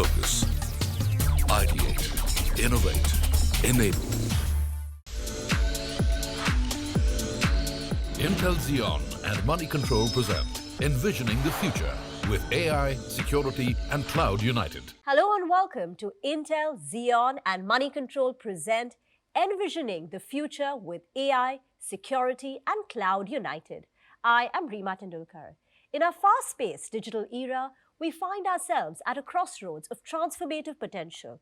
focus. Ideate, innovate, enable. Intel Xeon and Moneycontrol present Envisioning the Future with AI, security and cloud united. Hello and welcome to Intel, Xeon and Moneycontrol present Envisioning the Future with AI, security and cloud united. I am Reema Tendulkar. In our fast-paced digital era, we find ourselves at a crossroads of transformative potential.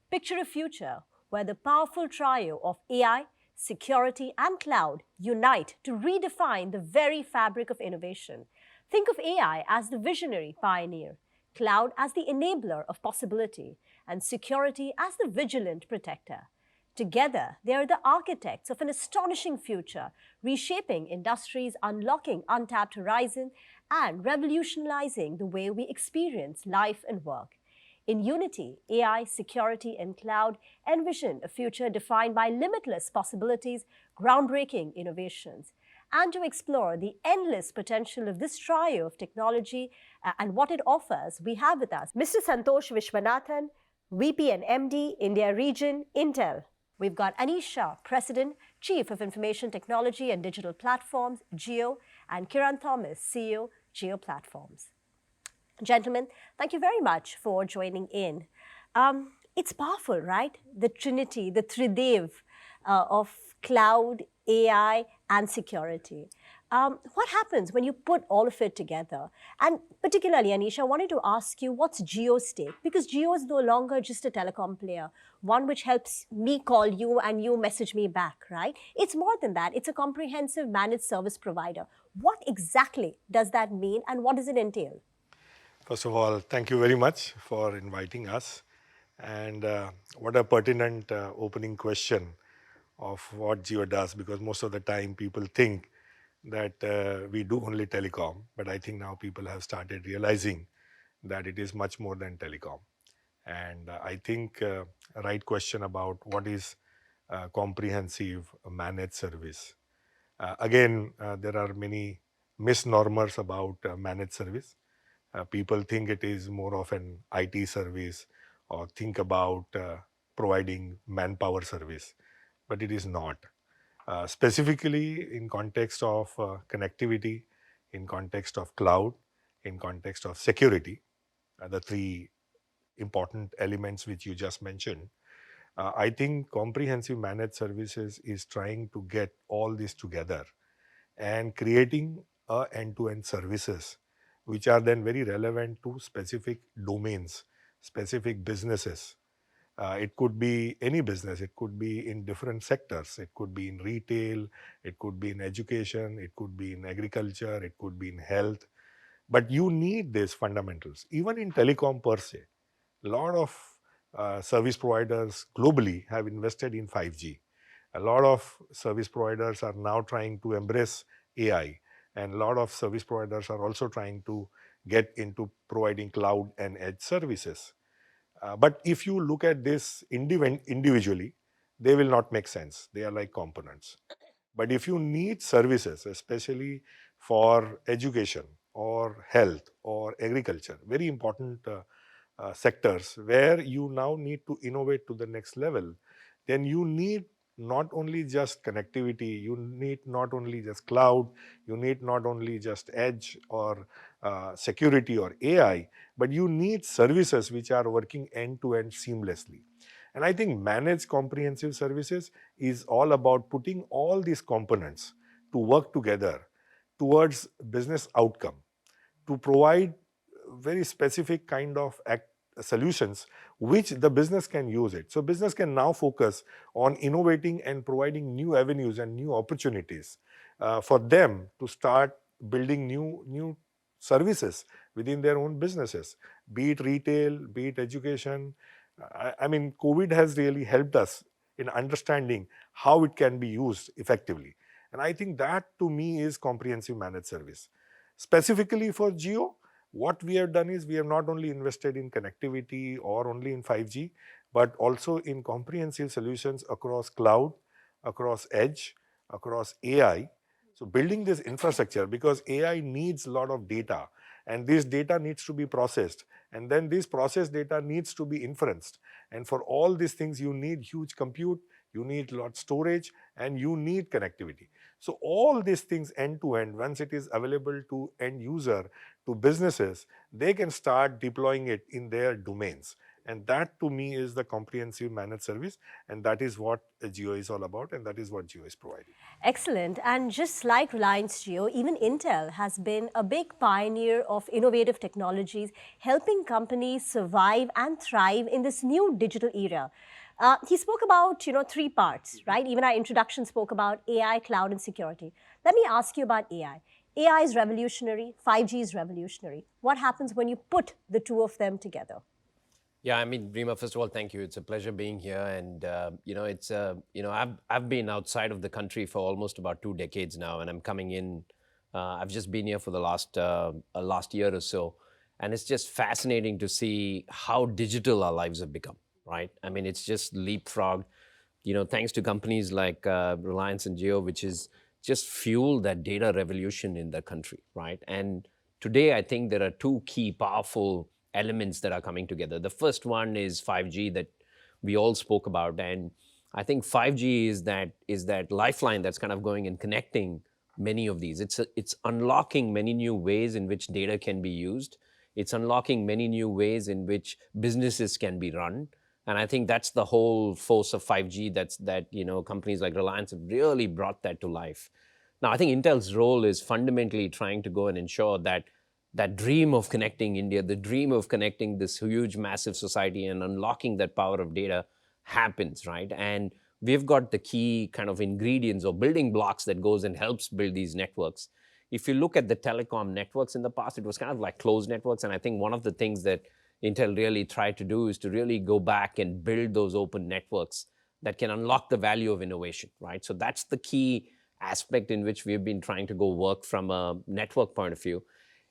Picture a future where the powerful trio of AI, security and cloud unite to redefine the very fabric of innovation. Think of AI as the visionary pioneer, cloud as the enabler of possibility, and security as the vigilant protector. Together, they are the architects of an astonishing future, reshaping industries, unlocking untapped horizons, and revolutionizing the way we experience life and work. In unity, AI, security, and cloud envision a future defined by limitless possibilities, groundbreaking innovations. And to explore the endless potential of this trio of technology and what it offers, we have with us Mr. Santhosh Viswanathan, VP and MD, India Region, Intel. We've got Anish Shah, President, Chief of Information Technology and Digital Platforms, Jio, and Kiran Thomas, CEO, Jio Platforms. Gentlemen, thank you very much for joining in. It's powerful, right? The trinity, the tridev of cloud, AI, and security. What happens when you put all of it together? And particularly, Anish, I wanted to ask you, what's Jio's stake? Because Jio is no longer just a telecom player, one which helps me call you and you message me back, right? It's more than that. It's a comprehensive managed service provider. What exactly does that mean and what does it entail? First of all, thank you very much for inviting us. And what a pertinent opening question of what Jio does, because most of the time people think that we do only telecom, but I think now people have started realizing that it is much more than telecom. And I think right question about what is comprehensive managed service. Again, there are many misnomers about managed service. People think it is more of an IT service or think about providing manpower service, but it is not. Specifically in context of connectivity, in context of cloud, in context of security, the three important elements which you just mentioned, I think comprehensive managed services is trying to get all this together and creating end-to-end services which are then very relevant to specific domains, specific businesses. It could be any business, it could be in different sectors, it could be in retail, it could be in education, it could be in agriculture, it could be in health. But you need these fundamentals. Even in telecom per se, a lot of service providers globally have invested in 5G. A lot of service providers are now trying to embrace AI. And a lot of service providers are also trying to get into providing cloud and edge services. But if you look at this individually, they will not make sense. They are like components. But if you need services, especially for education or health or agriculture, very important sectors where you now need to innovate to the next level, then you need not only just connectivity, you need not only just cloud, you need not only just edge or security or AI, but you need services which are working end-to-end seamlessly. And I think managed comprehensive services is all about putting all these components to work together towards business outcome, to provide very specific kind of solutions which the business can use it. So business can now focus on innovating and providing new avenues and new opportunities for them to start building new services within their own businesses, be it retail, be it education. I mean, COVID has really helped us in understanding how it can be used effectively. And I think that to me is comprehensive managed service. Specifically for Jio, what we have done is we have not only invested in connectivity or only in 5G, but also in comprehensive solutions across cloud, across edge, across AI. So building this infrastructure, because AI needs a lot of data And this data needs to be processed. And then this processed data needs to be inferenced. And for all these things, you need huge compute, you need lot storage, and you need connectivity. So all these things end to end, once it is available to end user, to businesses, they can start deploying it in their domains. And that to me is the comprehensive managed service. And that is what Jio is all about. And that is what Jio is providing. Excellent. And just like Reliance Jio, even Intel has been a big pioneer of innovative technologies, helping companies survive and thrive in this new digital era. He spoke about, three parts, right? Even our introduction spoke about AI, cloud, and security. Let me ask you about AI. AI is revolutionary, 5G is revolutionary. What happens when you put the two of them together? Yeah, I mean, Rima, first of all, thank you. It's a pleasure being here. And, I've been outside of the country for almost about 2 decades now, and I'm coming in. I've just been here for the last year or so. And it's just fascinating to see how digital our lives have become, right? I mean, it's just leapfrogged, thanks to companies like Reliance and Jio, which is just fueled that data revolution in the country, right? And today, I think there are two key powerful elements that are coming together. The first one is 5G that we all spoke about. And I think 5G is that lifeline that's kind of going and connecting many of these. It's unlocking many new ways in which data can be used. It's unlocking many new ways in which businesses can be run. And I think that's the whole force of 5G that companies like Reliance have really brought that to life. Now, I think Intel's role is fundamentally trying to go and ensure that dream of connecting India, the dream of connecting this huge, massive society and unlocking that power of data happens, right? And we've got the key kind of ingredients or building blocks that goes and helps build these networks. If you look at the telecom networks in the past, it was kind of like closed networks. And I think one of the things that Intel really tried to do is to really go back and build those open networks that can unlock the value of innovation, right? So that's the key aspect in which we've been trying to go work from a network point of view.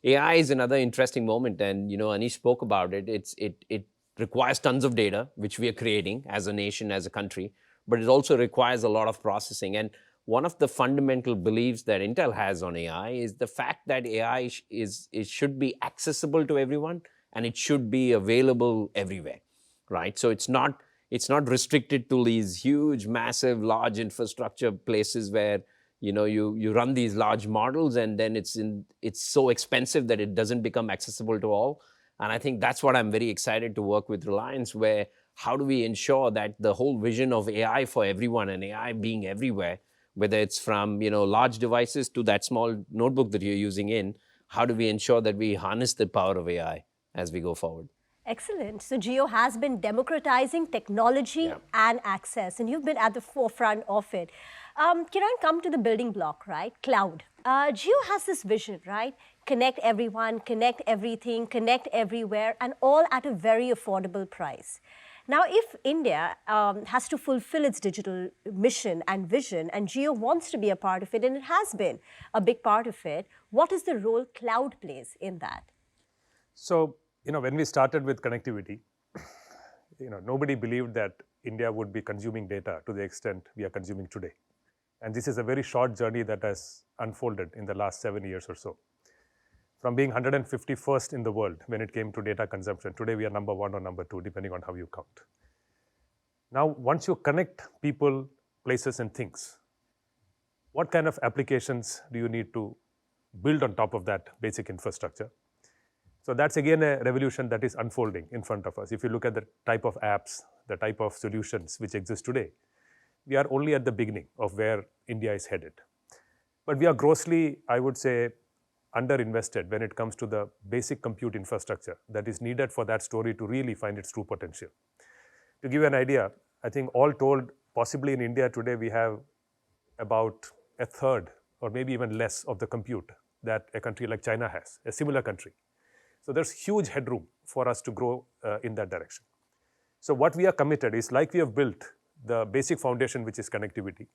AI is another interesting moment, and Anish spoke about it. It requires tons of data, which we are creating as a nation, as a country, but it also requires a lot of processing. And one of the fundamental beliefs that Intel has on AI is the fact that AI should be accessible to everyone, and it should be available everywhere, right? So it's not restricted to these huge, massive, large infrastructure places where you run these large models and then it's so expensive that it doesn't become accessible to all. And I think that's what I'm very excited to work with Reliance, where how do we ensure that the whole vision of AI for everyone and AI being everywhere, whether it's from large devices to that small notebook that you're using how do we ensure that we harness the power of AI as we go forward? Excellent. So Jio has been democratizing technology and access, and you've been at the forefront of it. Kiran, come to the building block, right? Cloud. Jio has this vision, right? Connect everyone, connect everything, connect everywhere, and all at a very affordable price. Now, if India has to fulfill its digital mission and vision, and Jio wants to be a part of it, and it has been a big part of it, what is the role cloud plays in that? So, when we started with connectivity, nobody believed that India would be consuming data to the extent we are consuming today. And this is a very short journey that has unfolded in the last 7 years or so. From being 151st in the world when it came to data consumption, today we are number 1 or number 2, depending on how you count. Now, once you connect people, places, and things, what kind of applications do you need to build on top of that basic infrastructure? So that's again a revolution that is unfolding in front of us. If you look at the type of apps, the type of solutions which exist today, we are only at the beginning of where India is headed. But we are grossly, I would say, underinvested when it comes to the basic compute infrastructure that is needed for that story to really find its true potential. To give you an idea, I think all told, possibly in India today, we have about a third or maybe even less of the compute that a country like China has, a similar country. So there's huge headroom for us to grow in that direction. So what we are committed is, like we have built the basic foundation, which is connectivity,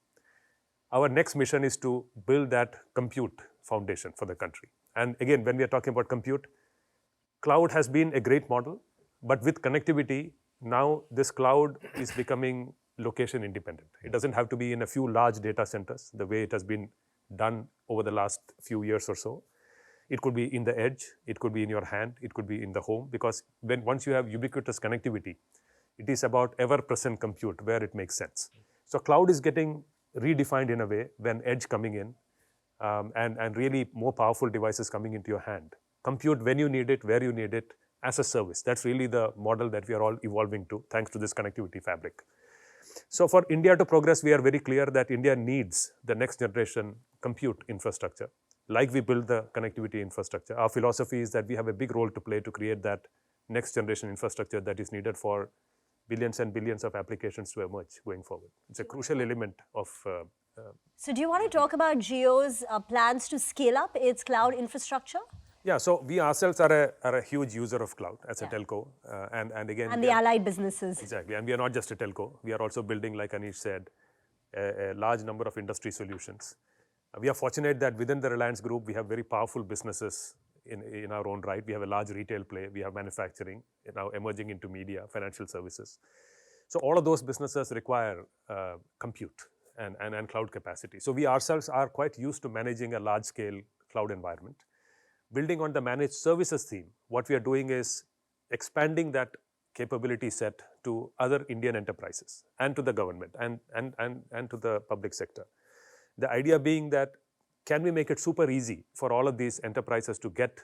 our next mission is to build that compute foundation for the country. And again, when we are talking about compute, cloud has been a great model, but with connectivity, now this cloud is becoming location independent. It doesn't have to be in a few large data centers, the way it has been done over the last few years or so. It could be in the edge, it could be in your hand, it could be in the home, because once you have ubiquitous connectivity, it is about ever-present compute where it makes sense. So cloud is getting redefined in a way when edge coming in, and really more powerful devices coming into your hand. Compute when you need it, where you need it, as a service. That's really the model that we are all evolving to, thanks to this connectivity fabric. So for India to progress, we are very clear that India needs the next generation compute infrastructure. Like we build the connectivity infrastructure, our philosophy is that we have a big role to play to create that next generation infrastructure that is needed for billions and billions of applications to emerge going forward. It's a crucial element of... So do you want to talk about Jio's plans to scale up its cloud infrastructure? Yeah, so we ourselves are a huge user of cloud as a telco. And again... And the allied businesses. Exactly. And we are not just a telco. We are also building, like Anish said, a large number of industry solutions. We are fortunate that within the Reliance Group, we have very powerful businesses in our own right. We have a large retail play. We have manufacturing, now emerging into media, financial services. So all of those businesses require compute and cloud capacity. So we ourselves are quite used to managing a large-scale cloud environment. Building on the managed services theme, what we are doing is expanding that capability set to other Indian enterprises and to the government and to the public sector. The idea being that, can we make it super easy for all of these enterprises to get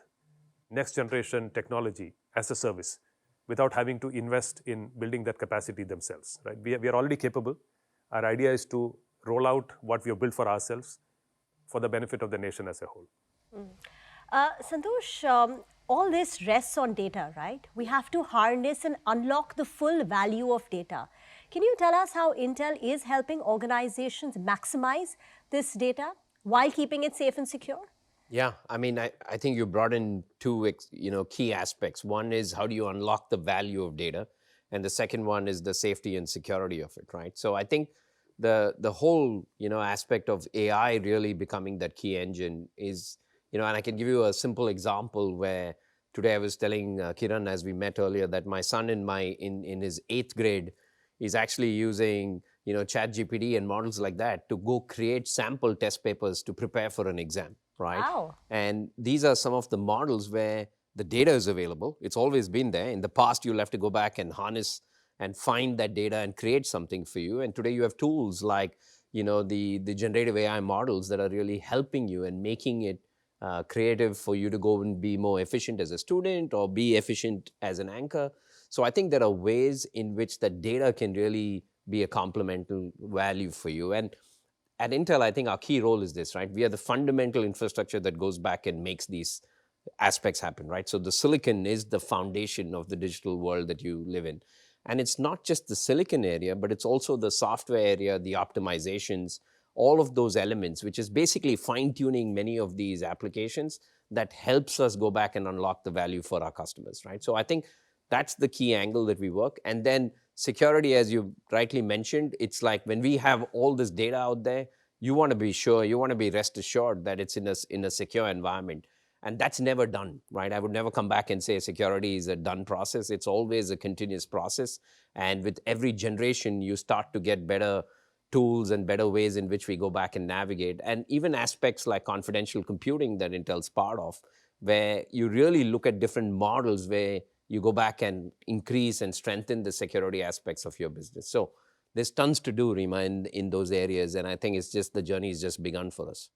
next generation technology as a service without having to invest in building that capacity themselves, right? We are already capable. Our idea is to roll out what we have built for ourselves for the benefit of the nation as a whole. Santhosh, all this rests on data, right? We have to harness and unlock the full value of data. Can you tell us how Intel is helping organizations maximize this data while keeping it safe and secure? Yeah, I mean, I think you brought in two key aspects. One is how do you unlock the value of data? And the second one is the safety and security of it, right? So I think the whole aspect of AI really becoming that key engine is, and I can give you a simple example where today I was telling Kiran, as we met earlier, that my son in his 8th grade is actually using ChatGPT and models like that to go create sample test papers to prepare for an exam, right? Wow. And these are some of the models where the data is available. It's always been there. In the past, you'll have to go back and harness and find that data and create something for you. And today you have tools like the generative AI models that are really helping you and making it creative for you to go and be more efficient as a student or be efficient as an anchor. So I think there are ways in which the data can really be a complementary value for you. And at Intel, I think our key role is this, right? We are the fundamental infrastructure that goes back and makes these aspects happen, right? So the silicon is the foundation of the digital world that you live in. And it's not just the silicon area, but it's also the software area, the optimizations, all of those elements, which is basically fine-tuning many of these applications that helps us go back and unlock the value for our customers, right? So I think that's the key angle that we work. And then security, as you rightly mentioned, it's like when we have all this data out there, you want to be sure, you want to be rest assured that it's in a secure environment. And that's never done, right? I would never come back and say security is a done process. It's always a continuous process. And with every generation, you start to get better tools and better ways in which we go back and navigate. And even aspects like confidential computing that Intel's part of, where you really look at different models where you go back and increase and strengthen the security aspects of your business. So there's tons to do, Rima, in those areas. And I think it's just the journey has just begun for us.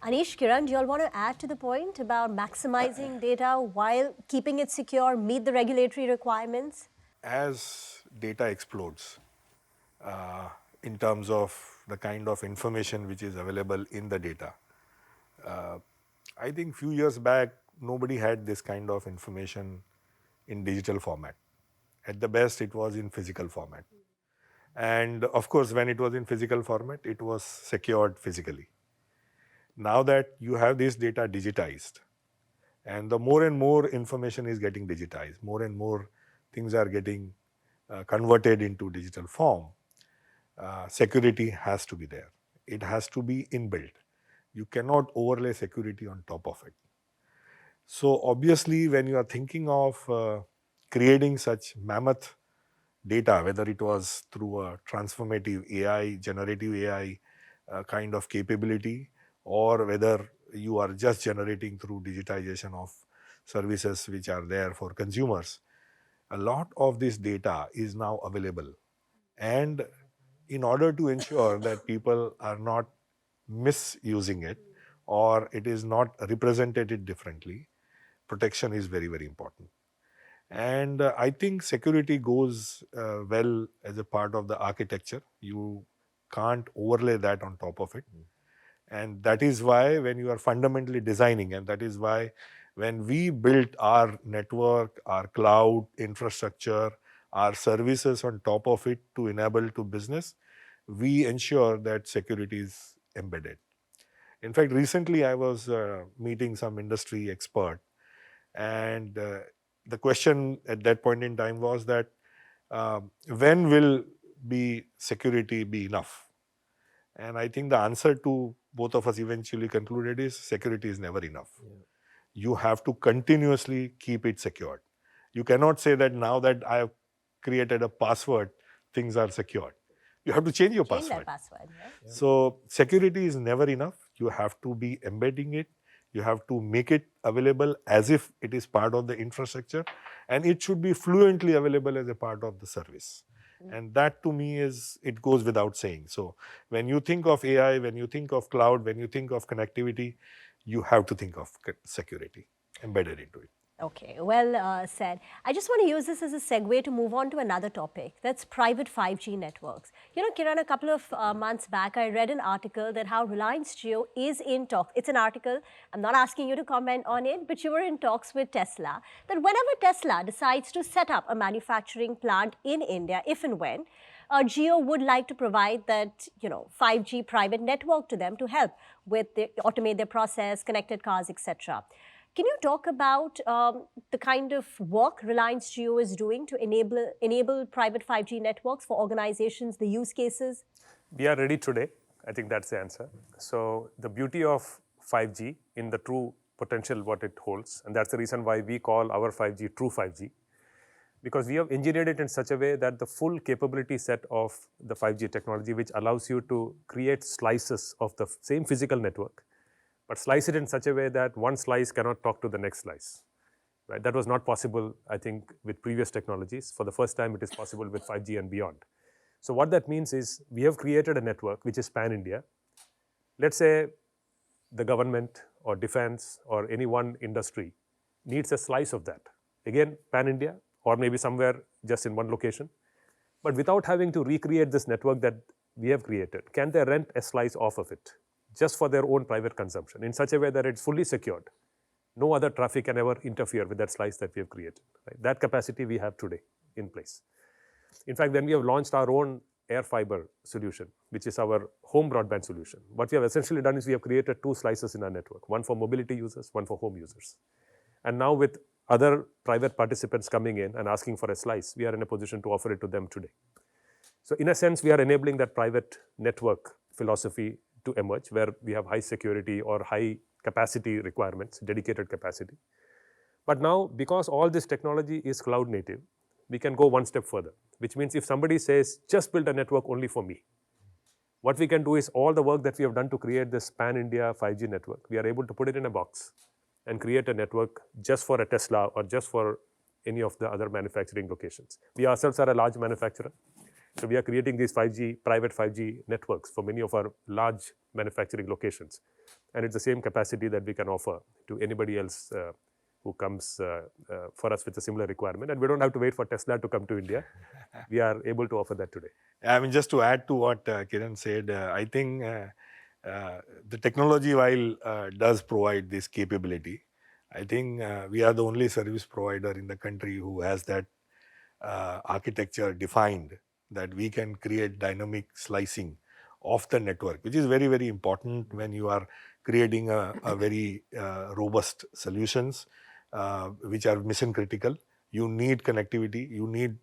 Anish, Kiran, do you all want to add to the point about maximizing data while keeping it secure, meet the regulatory requirements? As data explodes, in terms of the kind of information which is available in the data, I think few years back, nobody had this kind of information in digital format. At the best, it was in physical format. And of course, when it was in physical format, it was secured physically. Now that you have this data digitized, and the more and more information is getting digitized, more and more things are getting converted into digital form, security has to be there. It has to be inbuilt. You cannot overlay security on top of it. So obviously, when you are thinking of creating such mammoth data, whether it was through a transformative AI, generative AI kind of capability, or whether you are just generating through digitization of services which are there for consumers, a lot of this data is now available. And in order to ensure that people are not misusing it or it is not represented differently, protection is very, very important. And I think security goes well as a part of the architecture. You can't overlay that on top of it. And that is why when you are fundamentally designing, and that is why when we built our network, our cloud infrastructure, our services on top of it to enable to business, we ensure that security is embedded. In fact, recently I was meeting some industry expert, and the question at that point in time was that when will be security be enough? And I think the answer to both of us eventually concluded is security is never enough. You have to continuously keep it secured. You cannot say that now that I have created a password, things are secured. You have to change your Change password. that password. Yeah? So security is never enough. You have to be embedding it. You have to make it available as if it is part of the infrastructure, and it should be fluently available as a part of the service. And that to me is, it goes without saying. So when you think of AI, when you think of cloud, when you think of connectivity, you have to think of security embedded into it. Okay, well said. I just want to use this as a segue to move on to another topic. That's private 5G networks. You know, Kiran, a couple of months back, I read an article that how Reliance Jio is in talks. It's an article. I'm not asking you to comment on it, but you were in talks with Tesla. That whenever Tesla decides to set up a manufacturing plant in India, if and when, Jio would like to provide that, 5G private network to them to help with automate their process, connected cars, etc. Can you talk about the kind of work Reliance Jio is doing to enable private 5G networks for organizations, the use cases? We are ready today. I think that's the answer. So the beauty of 5G in the true potential what it holds, and that's the reason why we call our 5G true 5G, because we have engineered it in such a way that the full capability set of the 5G technology, which allows you to create slices of the same physical network, but slice it in such a way that one slice cannot talk to the next slice. Right? That was not possible, I think, with previous technologies. For the first time, it is possible with 5G and beyond. So what that means is we have created a network which is pan-India. Let's say the government or defense or any one industry needs a slice of that. Again, pan-India, or maybe somewhere just in one location. But without having to recreate this network that we have created, can they rent a slice off of it just for their own private consumption in such a way that it's fully secured? No other traffic can ever interfere with that slice that we have created. Right? That capacity we have today in place. In fact, when we have launched our own air fiber solution, which is our home broadband solution, what we have essentially done is we have created two slices in our network, one for mobility users, one for home users. And now with other private participants coming in and asking for a slice, we are in a position to offer it to them today. So in a sense, we are enabling that private network philosophy to emerge, where we have high security or high capacity requirements, dedicated capacity. But now, because all this technology is cloud native, we can go one step further, which means if somebody says, just build a network only for me, what we can do is all the work that we have done to create this pan-India 5G network, we are able to put it in a box and create a network just for a Tesla or just for any of the other manufacturing locations. We ourselves are a large manufacturer. So we are creating these 5G, private 5G networks for many of our large manufacturing locations. And it's the same capacity that we can offer to anybody else who comes for us with a similar requirement. And we don't have to wait for Tesla to come to India. We are able to offer that today. I mean, just to add to what Kiran said, I think the technology, while does provide this capability, I think we are the only service provider in the country who has that architecture defined, that we can create dynamic slicing of the network, which is very, very important when you are creating a very robust solutions which are mission critical. You need connectivity, you need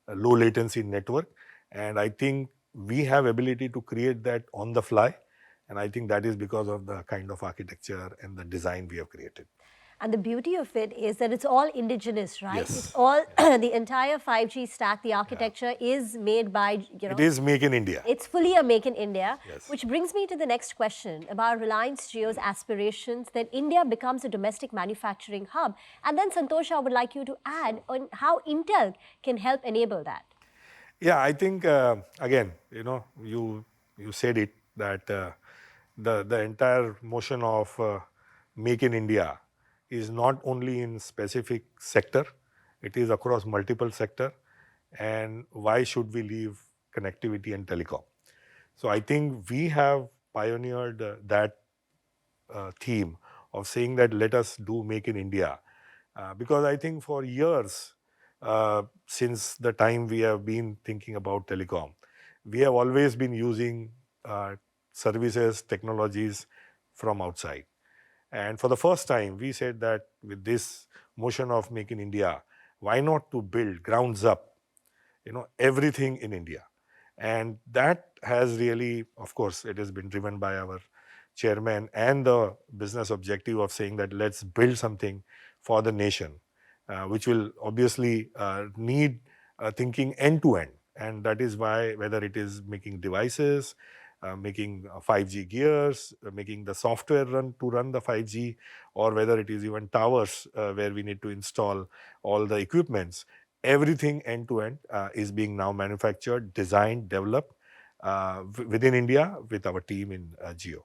a low latency network, and I think we have ability to create that on the fly, and I think that is because of the kind of architecture and the design we have created. And the beauty of it is that it's all indigenous, right? Yes. It's all, the entire 5G stack, the architecture is made by, It is make in India. it's fully a make in India, Yes. which brings me to the next question about Reliance Jio's aspirations that India becomes a domestic manufacturing hub. And then Santhosh, I would like you to add on how Intel can help enable that. Yeah, I think again, you said it that the entire motion of make in India is not only in specific sector, it is across multiple sector. And why should we leave connectivity and telecom? So I think we have pioneered that theme of saying that let us do make in India, because I think for years, since the time we have been thinking about telecom, we have always been using services, technologies from outside. And for the first time, we said that with this motion of make in India, why not to build grounds up, everything in India. And that has really, of course, it has been driven by our chairman and the business objective of saying that let's build something for the nation, which will obviously need thinking end to end. And that is why, whether it is making devices, making 5G gears, making the software run the 5G, or whether it is even towers where we need to install all the equipments, everything end to end is being now manufactured, designed, developed within India with our team in Jio.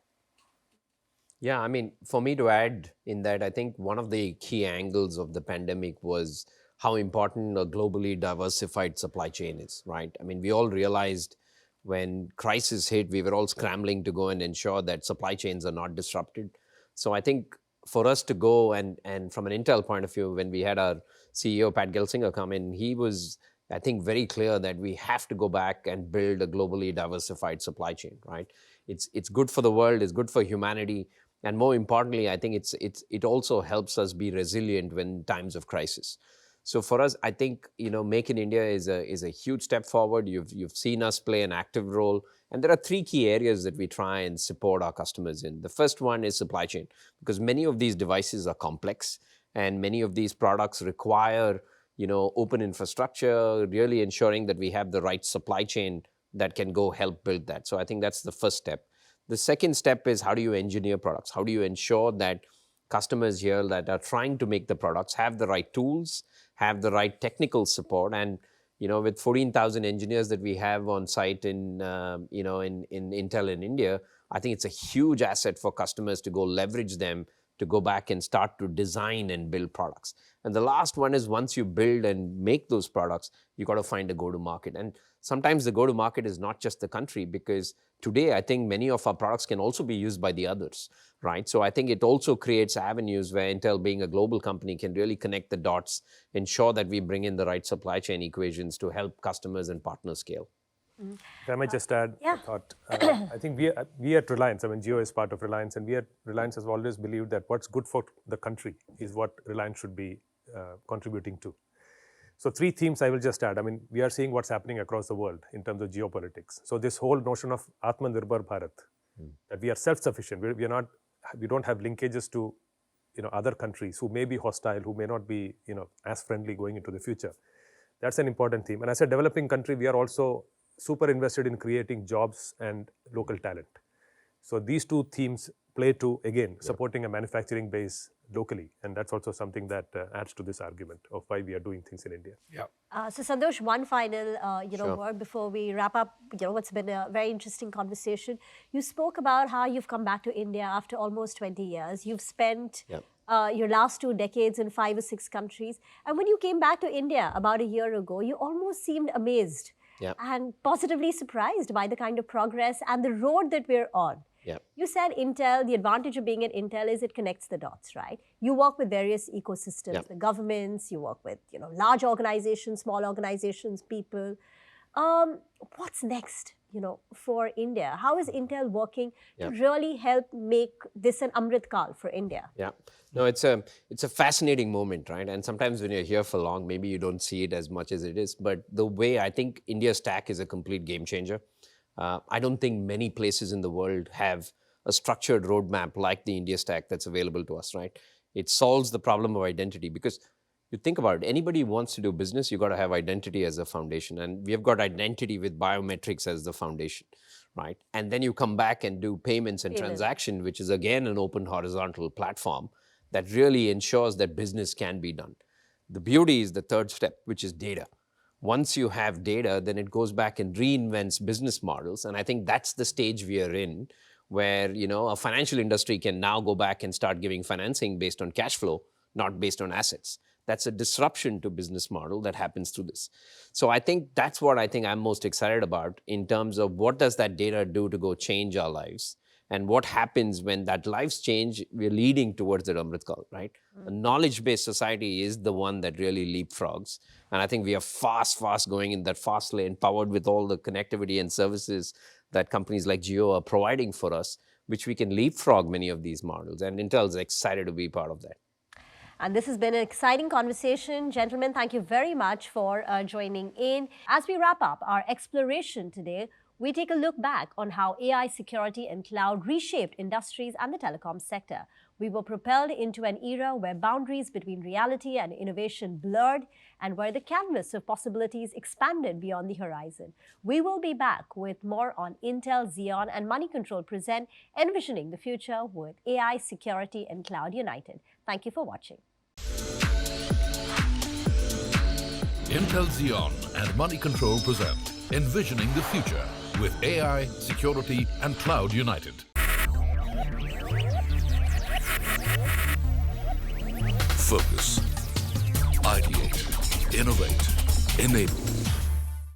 Yeah, I mean, for me to add in that, I think one of the key angles of the pandemic was how important a globally diversified supply chain is, right? I mean, we all realized when crisis hit, we were all scrambling to go and ensure that supply chains are not disrupted. So I think for us to go and from an Intel point of view, when we had our CEO, Pat Gelsinger, come in, he was, I think, very clear that we have to go back and build a globally diversified supply chain, right? It's good for the world, it's good for humanity. And more importantly, I think it also helps us be resilient when times of crisis. So for us, I think, Make in India is a huge step forward. You've seen us play an active role. And there are three key areas that we try and support our customers in. The first one is supply chain, because many of these devices are complex and many of these products require, open infrastructure, really ensuring that we have the right supply chain that can go help build that. So I think that's the first step. The second step is, how do you engineer products? How do you ensure that customers here that are trying to make the products have the right tools, have the right technical support? And with 14,000 engineers that we have on site in Intel in India, I think it's a huge asset for customers to go leverage them to go back and start to design and build products. And the last one is, once you build and make those products, you got to find a go-to-market. And sometimes the go-to-market is not just the country, because today I think many of our products can also be used by the others, right? So I think it also creates avenues where Intel, being a global company, can really connect the dots, ensure that we bring in the right supply chain equations to help customers and partners scale. If I might just add a thought. I think we at Reliance, Jio is part of Reliance, and we at Reliance has always believed that what's good for the country is what Reliance should be contributing to. So three themes I will just add. We are seeing what's happening across the world in terms of geopolitics. So this whole notion of Atmanirbhar Bharat, that we are self-sufficient. We don't have linkages to other countries who may be hostile, who may not be as friendly going into the future. That's an important theme. And as a developing country, we are also super invested in creating jobs and local talent. So these two themes play to, again, supporting a manufacturing base locally. And that's also something that adds to this argument of why we are doing things in India. Yeah. So Santhosh, one final Sure. word before we wrap up, what's been a very interesting conversation. You spoke about how you've come back to India after almost 20 years. You've spent your last 2 decades in 5 or 6 countries. And when you came back to India about a year ago, you almost seemed amazed and positively surprised by the kind of progress and the road that we're on. You said Intel, the advantage of being at Intel is it connects the dots, right? You work with various ecosystems, the governments, you work with large organizations, small organizations, people. What's next, for India? How is Intel working to really help make this an Amrit Kal for India? Yeah, no, it's a fascinating moment, right? And sometimes when you're here for long, maybe you don't see it as much as it is. But the way I think India's stack is a complete game changer. I don't think many places in the world have a structured roadmap like the India stack that's available to us, right? It solves the problem of identity, because you think about it, anybody who wants to do business, you got to have identity as a foundation. And we have got identity with biometrics as the foundation, right? And then you come back and do payments and transaction, which is again an open horizontal platform that really ensures that business can be done. The beauty is the third step, which is data. Once you have data, then it goes back and reinvents business models. And I think that's the stage we are in, where a financial industry can now go back and start giving financing based on cash flow, not based on assets. That's a disruption to business model that happens through this. So I think that's what I think I'm most excited about in terms of what does that data do to go change our lives, and what happens when that lives change, we're leading towards that Amrit Kal, right? A knowledge-based society is the one that really leapfrogs. And I think we are fast going in that fast lane, powered with all the connectivity and services that companies like Jio are providing for us, which we can leapfrog many of these models. And Intel is excited to be part of that. And this has been an exciting conversation. Gentlemen, thank you very much for joining in. As we wrap up our exploration today, we take a look back on how AI security and cloud reshaped industries and the telecom sector. We were propelled into an era where boundaries between reality and innovation blurred, and where the canvas of possibilities expanded beyond the horizon. We will be back with more on Intel, Xeon, and Moneycontrol present Envisioning the Future with AI, Security, and Cloud United. Thank you for watching. Intel Xeon and Moneycontrol present Envisioning the Future with AI, Security, and Cloud United. Focus, ideate, innovate, enable.